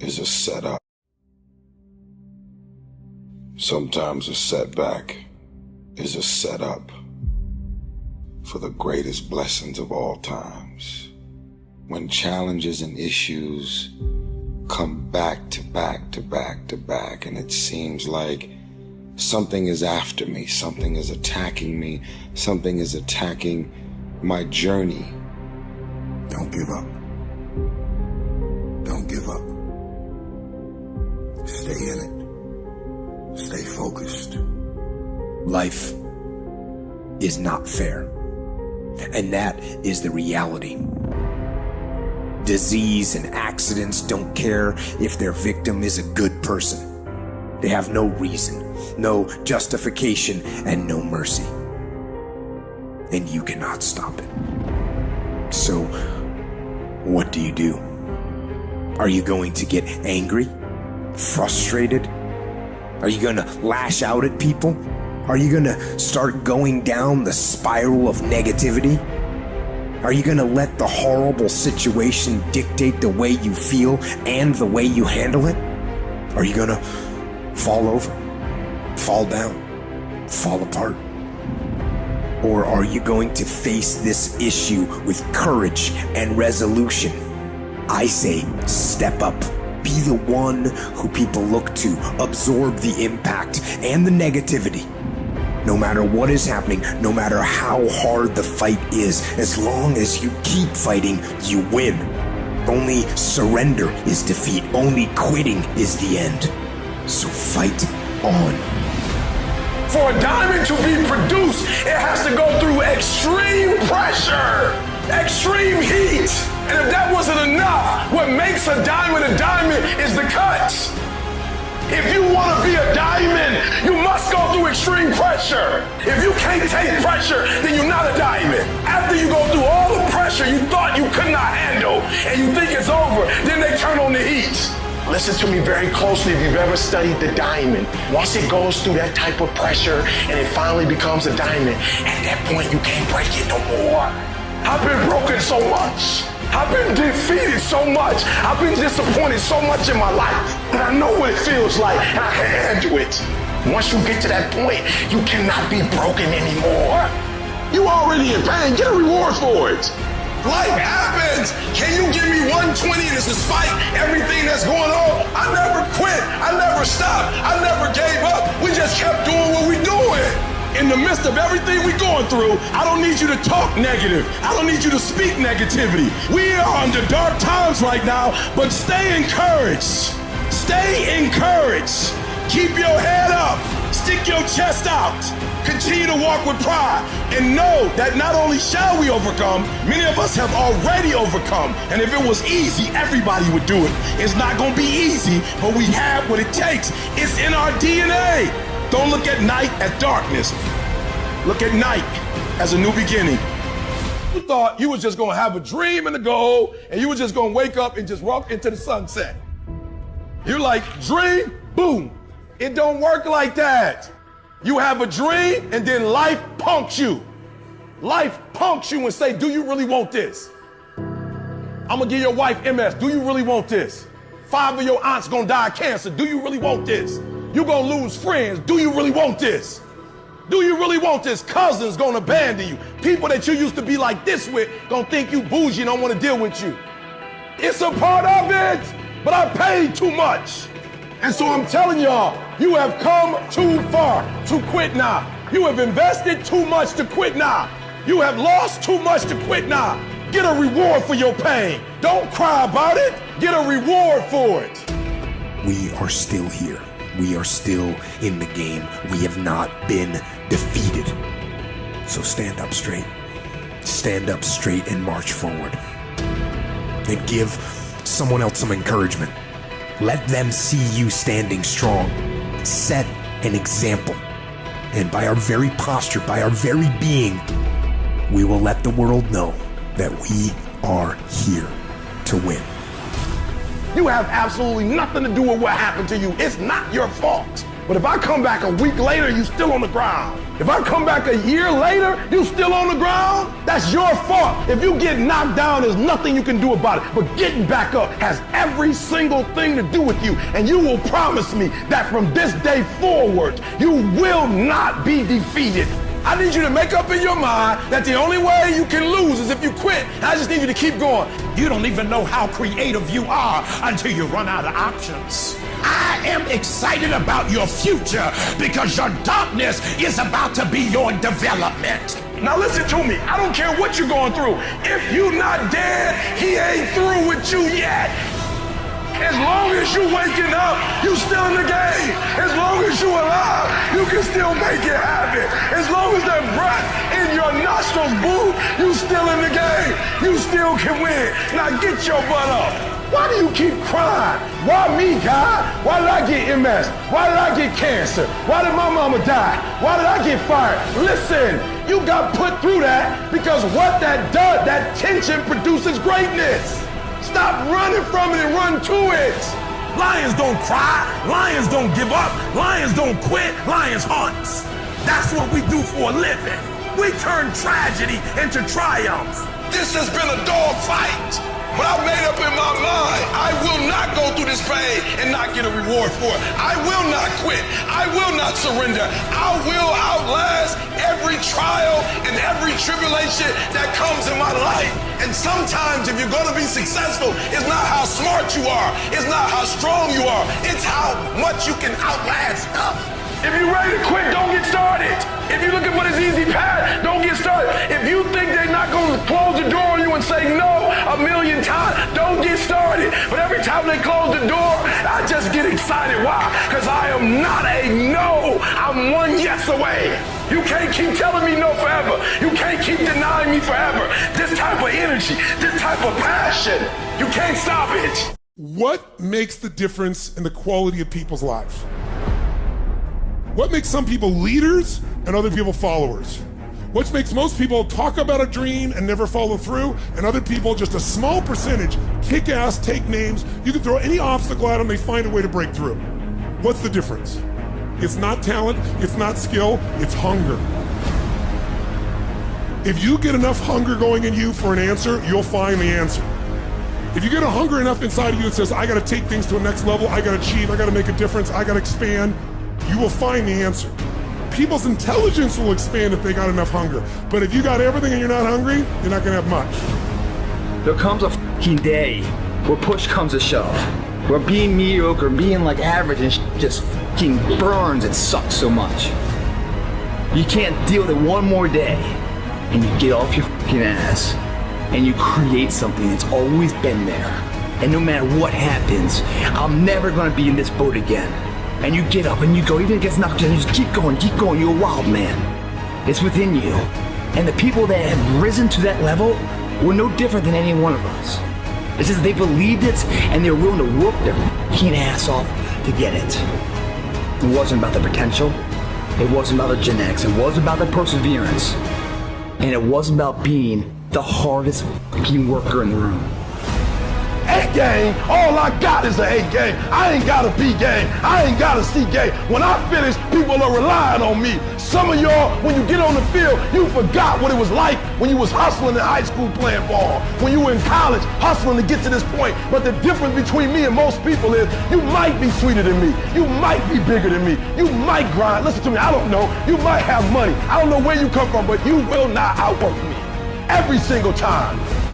is a setup. Sometimes a setback is a setup for the greatest blessings of all times. When challenges and issues come back to back to back to back, and it seems like something is after me, something is attacking me, something is attacking my journey. Don't give up. Don't give up. Stay in it. Stay focused. Life is not fair, and that is the reality. Disease and accidents don't care if their victim is a good person. They have no reason, no justification, and no mercy. And you cannot stop it. So, what do? Are you going to get angry? Frustrated? Are you going to lash out at people? Are you going to start going down the spiral of negativity? Are you going to let the horrible situation dictate the way you feel and the way you handle it? Are you going to fall over, fall down, fall apart? Or are you going to face this issue with courage and resolution? I say step up. Be the one who people look to. Absorb the impact and the negativity. No matter what is happening, no matter how hard the fight is, as long as you keep fighting, you win. Only surrender is defeat. Only quitting is the end. So fight on. For a diamond to be produced, it has to go through extreme pressure, extreme heat. And if that wasn't enough, what makes a diamond is the cuts. If you want to be a diamond, you must go through extreme pressure. If you can't take pressure, then you're not a diamond. After you go through all the pressure you thought you could not handle, and you think it's over, then they turn on the heat. Listen to me very closely if you've ever studied the diamond. Once it goes through that type of pressure and it finally becomes a diamond, at that point you can't break it no more. I've been broken so much. I've been defeated so much. I've been disappointed so much in my life that I know what it feels like and I can handle it. Once you get to that point, you cannot be broken anymore. You already in pain. Get a reward for it. Life happens. Can you give me 120 and it's despite everything that's going on? I never quit. I never stopped. I never gave up. We just kept doing what we're doing. In the midst of everything we're going through, I don't need you to talk negative. I don't need you to speak negativity. We are under dark times right now, but stay encouraged. Stay encouraged. Keep your head up. Stick your chest out. Continue to walk with pride and know that not only shall we overcome, many of us have already overcome. And if it was easy, everybody would do it. It's not going to be easy, but we have what it takes. It's in our DNA. Don't look at night as darkness. Look at night as a new beginning. You thought you was just going to have a dream and a goal, and you were just going to wake up and just walk into the sunset. You're like, dream, boom. It don't work like that. You have a dream, and then life punks you. Life punks you and say, do you really want this? I'm gonna give your wife MS. Do you really want this? 5 of your aunts gonna die of cancer. Do you really want this? You gonna lose friends. Do you really want this? Do you really want this? Cousins gonna abandon you. People that you used to be like this with gonna think you bougie and don't wanna deal with you. It's a part of it, but I paid too much. And so I'm telling y'all, you have come too far to quit now. You have invested too much to quit now. You have lost too much to quit now. Get a reward for your pain. Don't cry about it. Get a reward for it. We are still here. We are still in the game. We have not been defeated. So stand up straight. Stand up straight and march forward. And give someone else some encouragement. Let them see you standing strong. Set an example. And by our very posture, by our very being, we will let the world know that we are here to win. You have absolutely nothing to do with what happened to you. It's not your fault. But if I come back a week later, you still on the ground. If I come back a year later, you still on the ground, that's your fault. If you get knocked down, there's nothing you can do about it. But getting back up has every single thing to do with you. And you will promise me that from this day forward, you will not be defeated. I need you to make up in your mind that the only way you can lose is if you quit. I just need you to keep going. You don't even know how creative you are until you run out of options. I am excited about your future because your darkness is about to be your development. Now listen to me. I don't care what you're going through. If you're not dead, he ain't through with you yet. As long as you waking up, you still in the game. As long as you alive, you can still make it happen. As long as that breath in your nostrils move, you still in the game. You still can win. Now get your butt up. Why do you keep crying? Why me, God? Why did I get MS? Why did I get cancer? Why did my mama die? Why did I get fired? Listen, you got put through that because what that does, that tension produces greatness. Stop running from it and run to it. Lions don't cry. Lions don't give up. Lions don't quit. Lions hunt. That's what we do for a living. We turn tragedy into triumph. This has been a dog fight. But I've made up in my mind, I will not go through this pain and not get a reward for it. I will not quit. I will not surrender. I will outlast every trial and every tribulation that comes in my life. And sometimes if you're going to be successful, it's not how smart you are. It's not how strong you are. It's how much you can outlast stuff. If you're ready to quit, don't get started. If you're looking for this easy path, don't get started. If you think they're not going to close the door on you and say no a million times, don't get started. But every time they close the door, I just get excited. Why? Because I am not a no. I'm one yes away. You can't keep telling me no forever. You can't keep denying me forever. This type of energy, this type of passion, you can't stop it. What makes the difference in the quality of people's lives? What makes some people leaders and other people followers? What makes most people talk about a dream and never follow through, and other people, just a small percentage, kick ass, take names, you can throw any obstacle at them, they find a way to break through. What's the difference? It's not talent, it's not skill, it's hunger. If you get enough hunger going in you for an answer, you'll find the answer. If you get a hunger enough inside of you that says, I gotta take things to a next level, I gotta achieve, I gotta make a difference, I gotta expand, you will find the answer. People's intelligence will expand if they got enough hunger. But if you got everything and you're not hungry, you're not gonna have much. There comes a fucking day where push comes to shove. Where being mediocre, being like average and just fucking burns and sucks so much. You can't deal with it one more day. And you get off your fucking ass. And you create something that's always been there. And no matter what happens, I'm never gonna be in this boat again. And you get up and you go, even if it gets knocked down, you just keep going, you're a wild man. It's within you. And the people that have risen to that level were no different than any one of us. It's just they believed it and they were willing to work their fucking ass off to get it. It wasn't about the potential, it wasn't about the genetics, it wasn't about the perseverance, and it wasn't about being the hardest fucking worker in the room. A game, all I got is an A game. I ain't got a B game. I ain't got a C game. When I finish, people are relying on me. Some of y'all, when you get on the field, you forgot what it was like when you was hustling in high school playing ball, when you were in college hustling to get to this point. But the difference between me and most people is you might be sweeter than me. You might be bigger than me. You might grind. Listen to me, I don't know. You might have money. I don't know where you come from, but you will not outwork me every single time.